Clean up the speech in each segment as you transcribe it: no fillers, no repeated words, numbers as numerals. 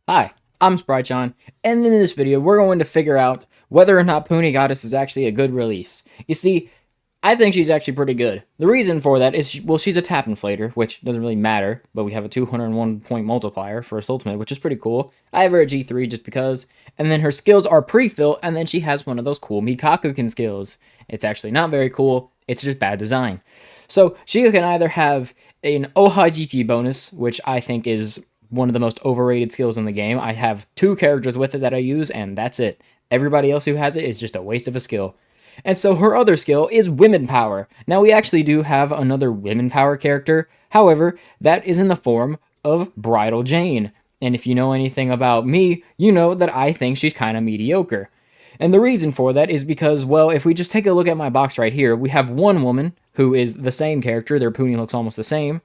Hi, I'm Spreadsheet, and in this video we're going to figure out whether or not Puni Goddess is actually a good release. You see, I think she's actually pretty good. The reason for that is, well, she's a tap inflator, which doesn't really matter, but we have a 201 point multiplier for Soultimate, which is pretty cool. I have her at G3 just because, and then her skills are pre-fill, and then she has one of those cool Mikakuken skills. It's actually not very cool, it's just bad design. So she can either have an Ohai GP bonus, which I think is one of the most overrated skills in the game. I have 2 characters with it that I use, and that's it. Everybody else who has it is just a waste of a skill. And so her other skill is Women Power. Now, we actually do have another Women Power character. However, that is in the form of Bridal Jane. And if you know anything about me, you know that I think she's kind of mediocre. And the reason for that is because, well, if we just take a look at my box right here, we have one woman who is the same character. Their Puni looks almost the same.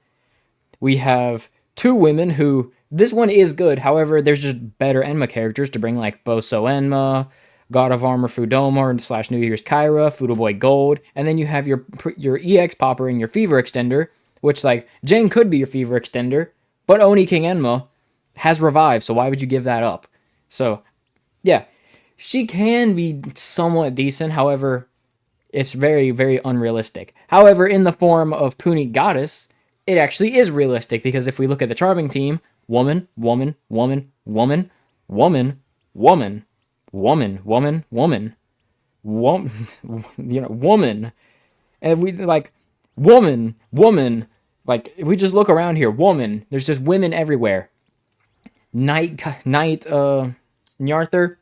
We have 2 women who, this one is good. However, there's just better Enma characters to bring, like Boso Enma, God of Armor Fudomar / New Year's Kyra, Fudo Boy Gold, and then you have your EX Popper and your Fever Extender, which, like, Jane could be your Fever Extender, but Oni King Enma has Revive, so why would you give that up? So, yeah, she can be somewhat decent, however, it's very, very unrealistic. However, in the form of Puni Goddess, it actually is realistic, because if we look at the Charming team, woman, woman, woman, woman, woman, woman, woman, woman, woman, woman, woman, and if we, like, woman, like, if we just look around here, woman, there's just women everywhere. Knight, Nyarther,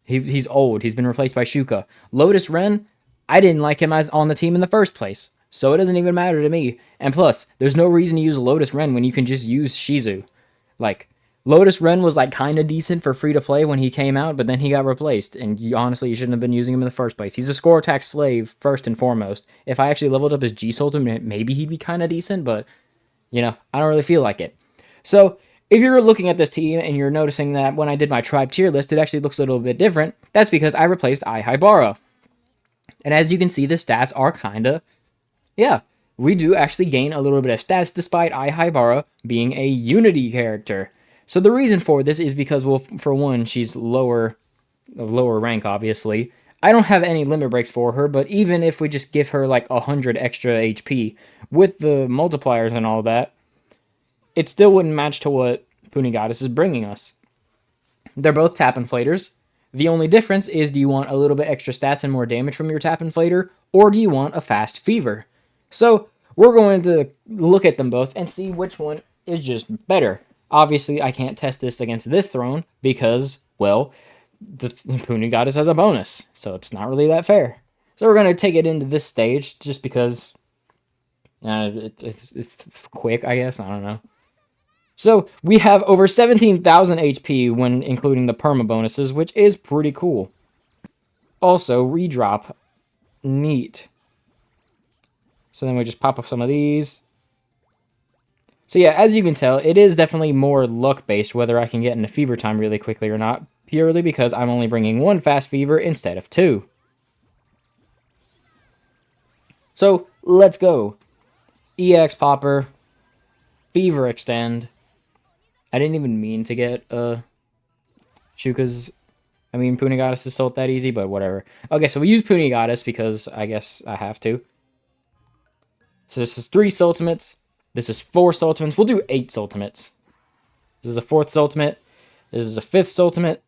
he's old. He's been replaced by Shuka. Lotus Ren, I didn't like him as on the team in the first place, so it doesn't even matter to me. And plus, there's no reason to use Lotus Ren when you can just use Shizu. Like, Lotus Ren was, like, kind of decent for free-to-play when he came out, but then he got replaced, and honestly, you shouldn't have been using him in the first place. He's a score attack slave, first and foremost. If I actually leveled up his G-Sultan, maybe he'd be kind of decent, but, you know, I don't really feel like it. So, if you're looking at this team and you're noticing that when I did my tribe tier list, it actually looks a little bit different, that's because I replaced Haibara. And as you can see, the stats are kinda, yeah, we do actually gain a little bit of stats despite Haibara being a Unity character. So the reason for this is because, well, for one, she's lower rank, obviously. I don't have any limit breaks for her, but even if we just give her like 100 extra HP with the multipliers and all that, it still wouldn't match to what Puni Goddess is bringing us. They're both tap inflators. The only difference is, do you want a little bit extra stats and more damage from your tap inflator, or do you want a fast fever? So we're going to look at them both and see which one is just better. Obviously, I can't test this against this throne because, well, the Puni Goddess has a bonus, so it's not really that fair. So we're going to take it into this stage just because it's quick, I guess. I don't know. So we have over 17,000 HP when including the perma bonuses, which is pretty cool. Also, redrop. Neat. So then we just pop up some of these. So yeah, as you can tell, it is definitely more luck-based whether I can get into fever time really quickly or not, purely because I'm only bringing 1 fast fever instead of 2. So, let's go. EX Popper. Fever Extend. I didn't even mean to get Shuka's, Puni Goddess's Salt that easy, but whatever. Okay, so we use Puni Goddess because I guess I have to. So this is 3 Soultimates. This is 4 Soultimates. We'll do 8 Soultimates. This is a 4th Soultimate. This is a 5th Soultimate.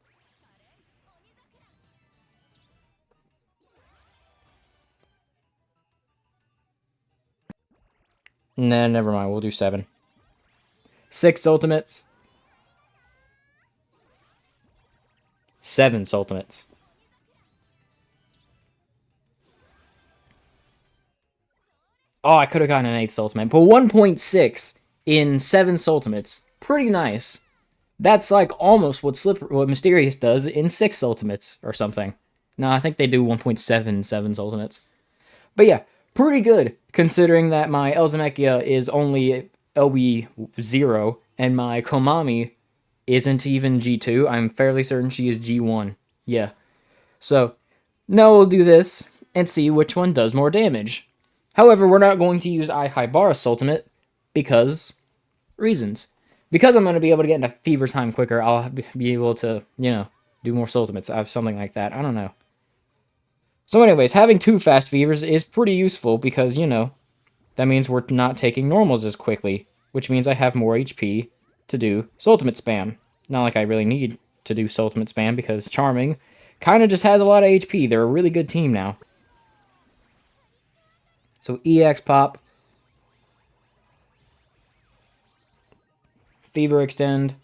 Nah, never mind. We'll do 7. 6 Ultimates. 7 Ultimates. Oh, I could have gotten an 8th Ultimate, but 1.6 in 7 Ultimates. Pretty nice. That's like almost what Mysterious does in 6 Ultimates or something. No, I think they do 1.7 in 7 Ultimates. But yeah, pretty good, considering that my Elzamekia is only LB 0, and my Komami isn't even G2. I'm fairly certain she is G1. Yeah. So, now we'll do this, and see which one does more damage. However, we're not going to use Haibara's Ultimate, because reasons. because I'm going to be able to get into fever time quicker, I'll be able to, you know, do more Soultimates. I have something like that. I don't know. So anyways, having 2 fast fevers is pretty useful because, you know, that means we're not taking normals as quickly, which means I have more HP to do Soultimate spam. Not like I really need to do Soultimate spam because Charming kind of just has a lot of HP. They're a really good team now. So EX pop. Fever extend.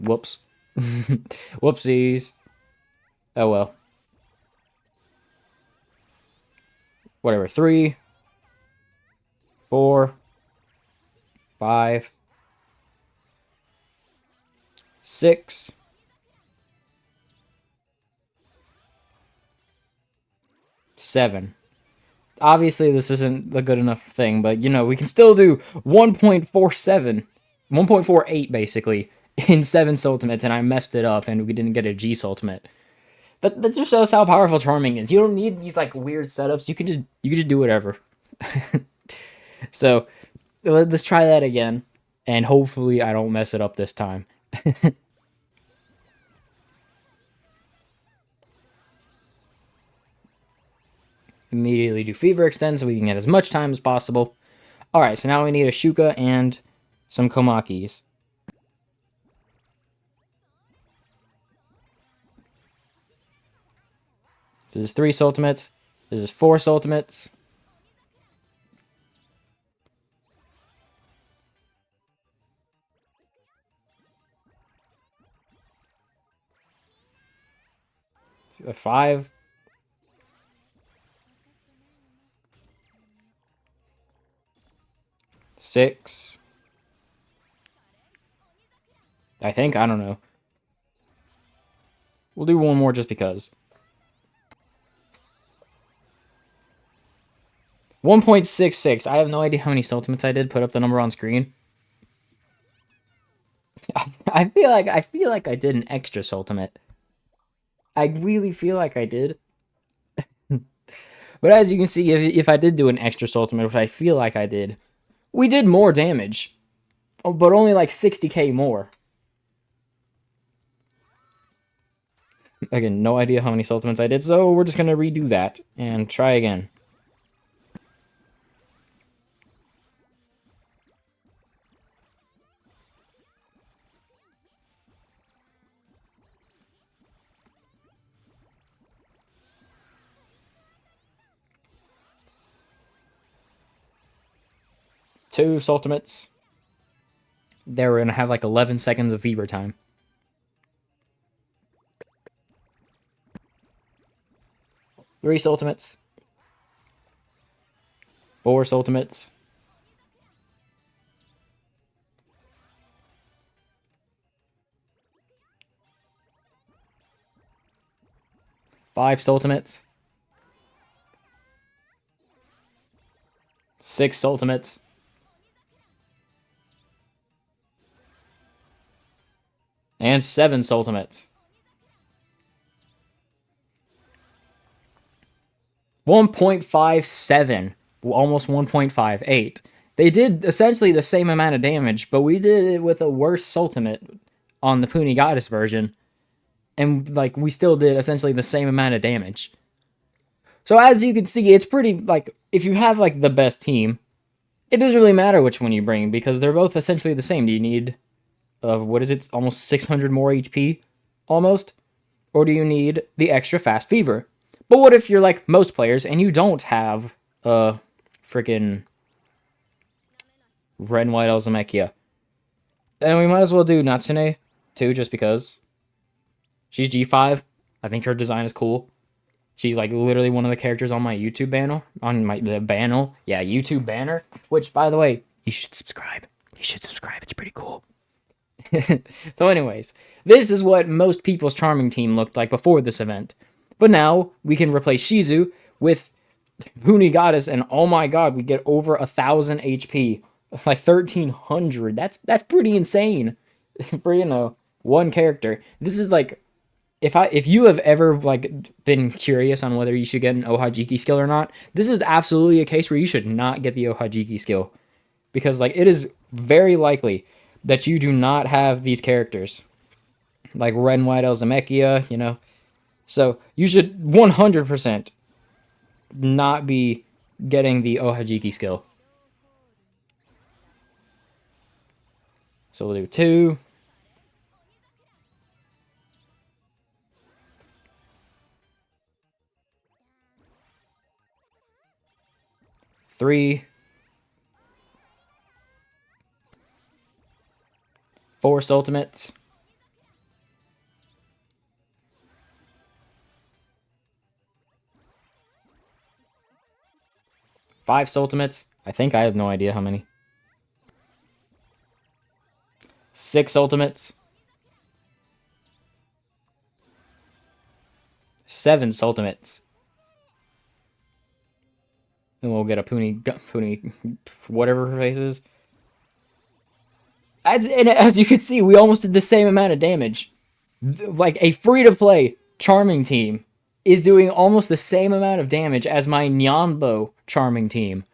Whoops. Whoopsies. Oh well. Whatever. 3, 4, 5, 6, 7. Obviously, this isn't a good enough thing, but, you know, we can still do 1.47, 1.48, basically, in 7 Soultimates, and I messed it up, and we didn't get a G Soultimate. That just shows how powerful Charming is. You don't need these, like, weird setups. You can just do whatever. So, let's try that again, and hopefully I don't mess it up this time. Immediately do Fever Extend so we can get as much time as possible. Alright, so now we need a Shuka and some Komakis. This is 3 Soultimates. This is 4 Soultimates. A 5. 6. I think, I don't know. We'll do one more just because. 1.66. I have no idea how many Soultimates I did. Put up the number on screen. I feel like I did an extra Soultimate. I really feel like I did. But as you can see, if I did do an extra Soultimate, which I feel like I did, we did more damage. But only like 60k more. Again, no idea how many Soultimates I did, so we're just going to redo that and try again. Two Soultimates. There, we're going to have like 11 seconds of fever time. Three Soultimates. 4 Soultimates. 5 Soultimates. 6 Soultimates. 7 Soultimates. 1.57. Almost 1.58. They did essentially the same amount of damage, but we did it with a worse Soultimate on the Puni Goddess version. And, like, we still did essentially the same amount of damage. So as you can see, it's pretty, like, if you have, like, the best team, it doesn't really matter which one you bring, because they're both essentially the same. Do you need, what is it, almost 600 more HP? Almost? Or do you need the extra fast fever? But what if you're like most players, and you don't have, freaking Red and White Elzamekia? And we might as well do Natsune, too, just because. She's G5. I think her design is cool. She's like literally one of the characters on my YouTube banner. Yeah, YouTube banner. Which, by the way, you should subscribe. You should subscribe. It's pretty cool. So anyways, this is what most people's Charming team looked like before this event. But now, we can replace Shizu with Puni Goddess, and oh my god, we get over 1,000 HP. Like 1,300. That's pretty insane. For, you know, one character. This is like if you have ever like been curious on whether you should get an Ohajiki skill or not, this is absolutely a case where you should not get the Ohajiki skill because like it is very likely that you do not have these characters like Red and White Elzamekia, you know. So you should 100% not be getting the Ohajiki skill. So we'll do 2, 3, 4 Soultimates, 5 Soultimates. I think I have no idea how many. 6 Ultimates, 7 Ultimates, and we'll get a Puni, whatever her face is. And as you can see, we almost did the same amount of damage. Like a free-to-play Charming team is doing almost the same amount of damage as my Nyanbo Charming team.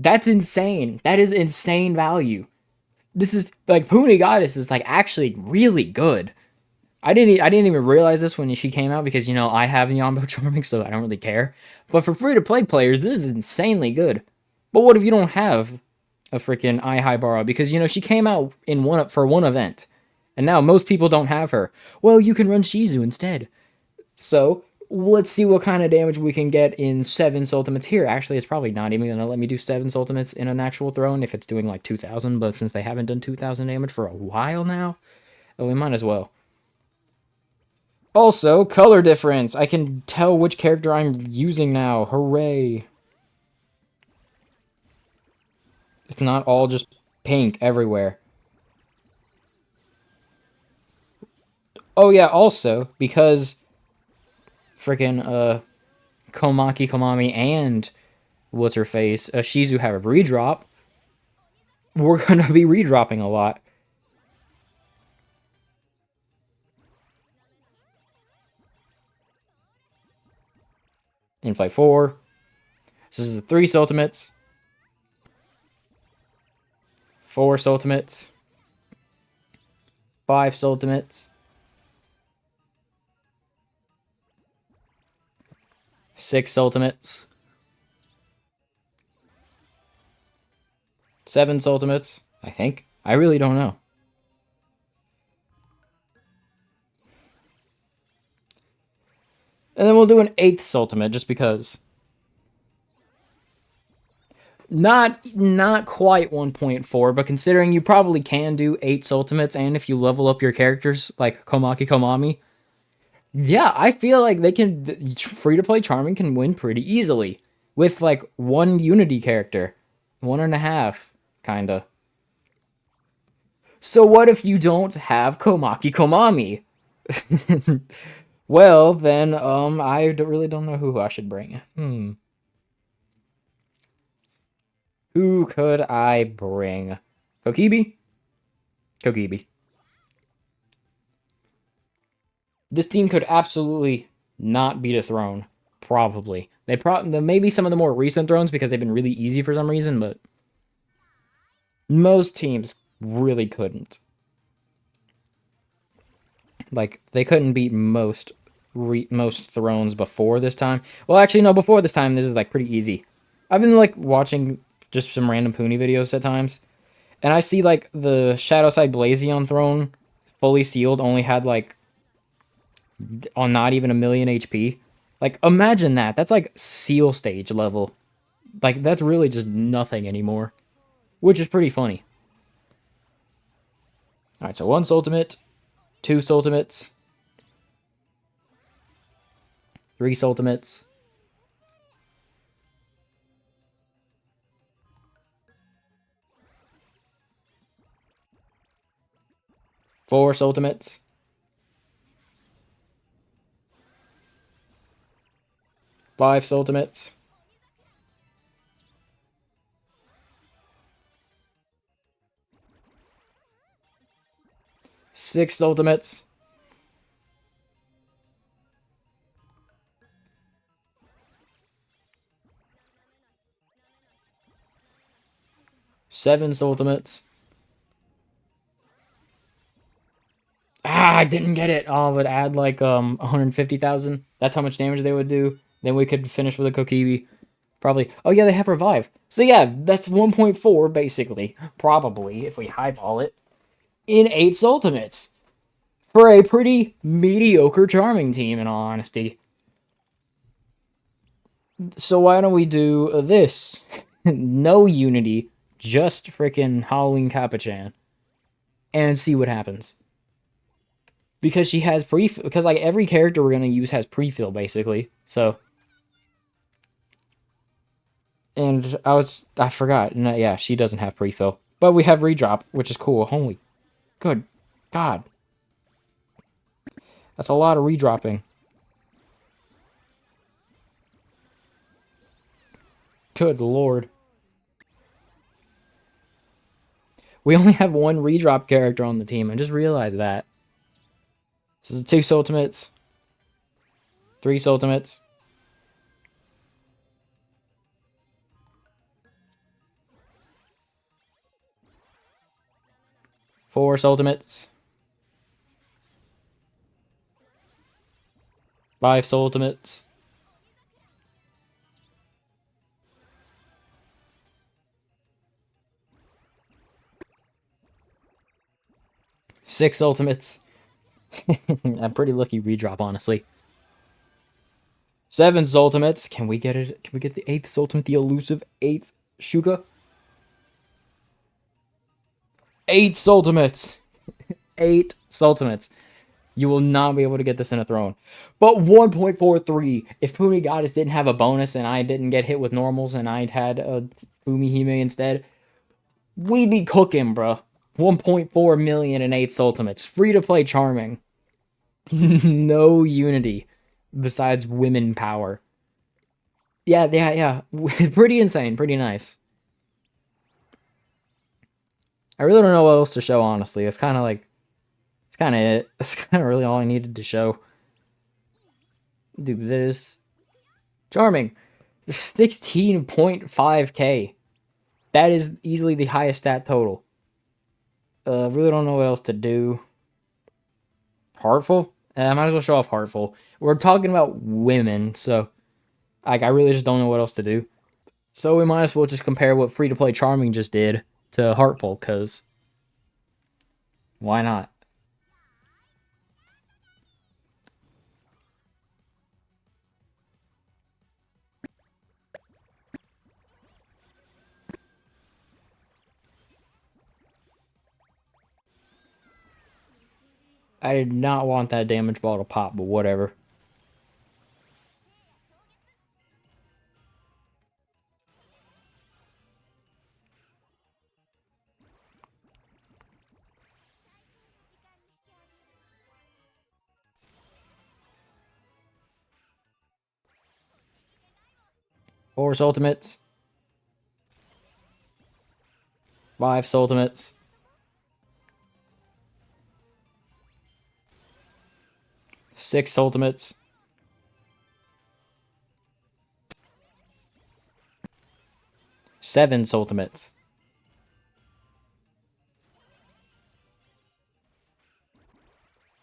That's insane. That is insane value. This is like Puni Goddess is like actually really good. I didn't even realize this when she came out because you know I have Yombo Charming, so I don't really care. But for free to play players, this is insanely good. But what if you don't have a freaking Ihaibara? Because you know she came out in one event, and now most people don't have her. Well, you can run Shizu instead. So let's see what kind of damage we can get in 7 Ultimates here. Actually, it's probably not even gonna let me do 7 Ultimates in an actual throne if it's doing like 2,000. But since they haven't done 2,000 damage for a while now, oh, we might as well. Also, color difference. I can tell which character I'm using now. Hooray. It's not all just pink everywhere. Oh yeah, also, because freaking Komaki Komami and what's her face, Shizu have a redrop, we're gonna be redropping a lot. In fight 4. This is the 3 Ultimates. 4 Ultimates. 5 Ultimates. 6 Ultimates. 7 Ultimates, I think. I really don't know. And then we'll do an 8th Ultimate just because. Not quite 1.4, but considering you probably can do 8 Ultimates, and if you level up your characters like Komaki Komami, yeah, I feel like they can free to play Charming can win pretty easily with like one Unity character, 1.5 kinda. So what if you don't have Komaki Komami? Well, then I really don't know who I should bring. Who could I bring? Kokibi? Kokibi. This team could absolutely not beat a throne. Probably. Maybe some of the more recent thrones because they've been really easy for some reason, but most teams really couldn't. Like they couldn't beat most thrones before this time. Well, actually, no. Before this time, this is like pretty easy. I've been like watching just some random Puni videos at times, and I see like the Shadowside Blazion throne, fully sealed, only had like on not even a million HP. Like imagine that. That's like seal stage level. Like that's really just nothing anymore, which is pretty funny. All right, so 1 Ultimate, 2 Ultimates, 3 Ultimates, 4 Ultimates, 5 Ultimates, 6 Ultimates, 7 Soultimates. Ah, I didn't get it. Oh, it would add like 150,000. That's how much damage they would do. Then we could finish with a Kokibi. Probably. Oh yeah, they have Revive. So yeah, that's 1.4 basically. Probably, if we highball it. In 8 Soultimates. For a pretty mediocre Charming team, in all honesty. So why don't we do this? No Unity, just freaking Halloween Kappa-chan. And see what happens. Because she has because like every character we're gonna use has pre-fill basically. So, and I forgot. No, yeah, she doesn't have pre-fill, but we have redrop, which is cool. Holy, good God, that's a lot of redropping. Good Lord, we only have one redrop character on the team. I just realized that. This is 2 Soultimates, 3 Soultimates. 4 Soultimates. 5 Soultimates. 6 Ultimates. I'm pretty lucky redrop, honestly. 7 Ultimates. Can we get it? Can we get the 8th Ultimate, the elusive 8th Shuka? 8 Ultimates. 8 Ultimates. You will not be able to get this in a throne. But 1.43. If Puni Goddess didn't have a bonus and I didn't get hit with normals and I'd had a Fumihime instead, we'd be cooking, bro. 1.4 million in 8 Ultimates. Free to play Charming. No Unity besides women power. Yeah. Pretty insane. Pretty nice. I really don't know what else to show, honestly. It's kind of like, it's kind of it. That's kind of really all I needed to show. Do this. Charming. 16.5k. That is easily the highest stat total. Really don't know what else to do. Heartful? I might as well show off Heartful. We're talking about women, so like I really just don't know what else to do. So we might as well just compare what free-to-play Charming just did to Heartful, because why not? I did not want that damage ball to pop, but whatever. Four Ultimates. 5 Ultimates. 6 Ultimates. 7 Ultimates.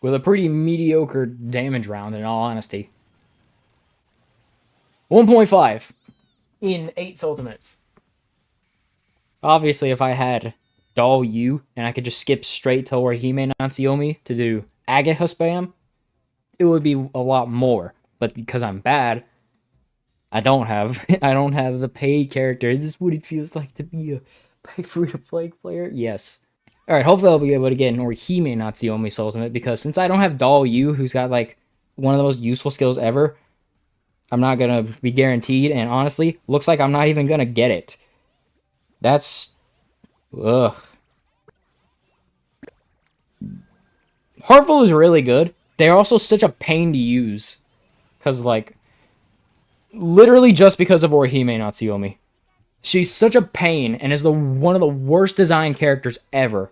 With a pretty mediocre damage round, in all honesty. 1.5 in 8 Ultimates. Obviously, if I had Doll U and I could just skip straight to Orihime Natsuyomi to do Ageha spam, it would be a lot more. But because I'm bad, I don't have the paid character. Is this what it feels like to be a pay free-to-play player? Yes. Alright, hopefully I'll be able to get an Orihime Natsuyomi Ultimate, because since I don't have Doll U, who's got like one of the most useful skills ever, I'm not gonna be guaranteed, and honestly, looks like I'm not even gonna get it. That's... ugh. Heartful is really good. They're also such a pain to use. Because, like, literally just because of Orihime Natsuyomi. She's such a pain and is one of the worst designed characters ever.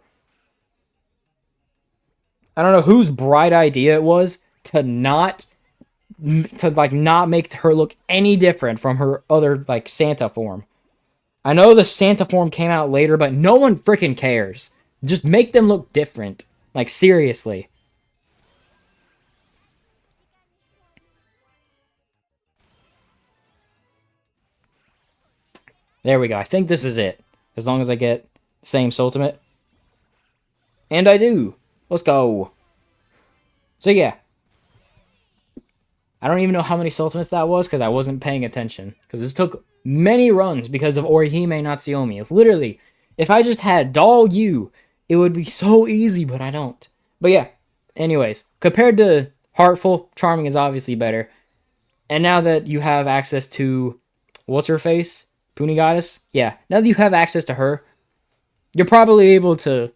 I don't know whose bright idea it was to not make her look any different from her other, like, Santa form. I know the Santa form came out later, but no one freaking cares. Just make them look different. Like, seriously. There we go. I think this is it. As long as I get the same Soultimate. And I do. Let's go. So yeah. I don't even know how many Soultimates that was because I wasn't paying attention. Because this took many runs because of Orihime Natsuomi. It's literally, if I just had Doll U, it would be so easy, but I don't. But yeah. Anyways, compared to Heartful, Charming is obviously better. And now that you have access to, what's her face? Puni Goddess? Yeah. Now that you have access to her, you're probably able to,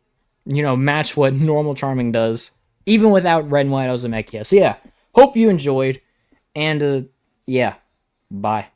match what normal Charming does, even without Red and White Ozemekya. So yeah, hope you enjoyed, and yeah, bye.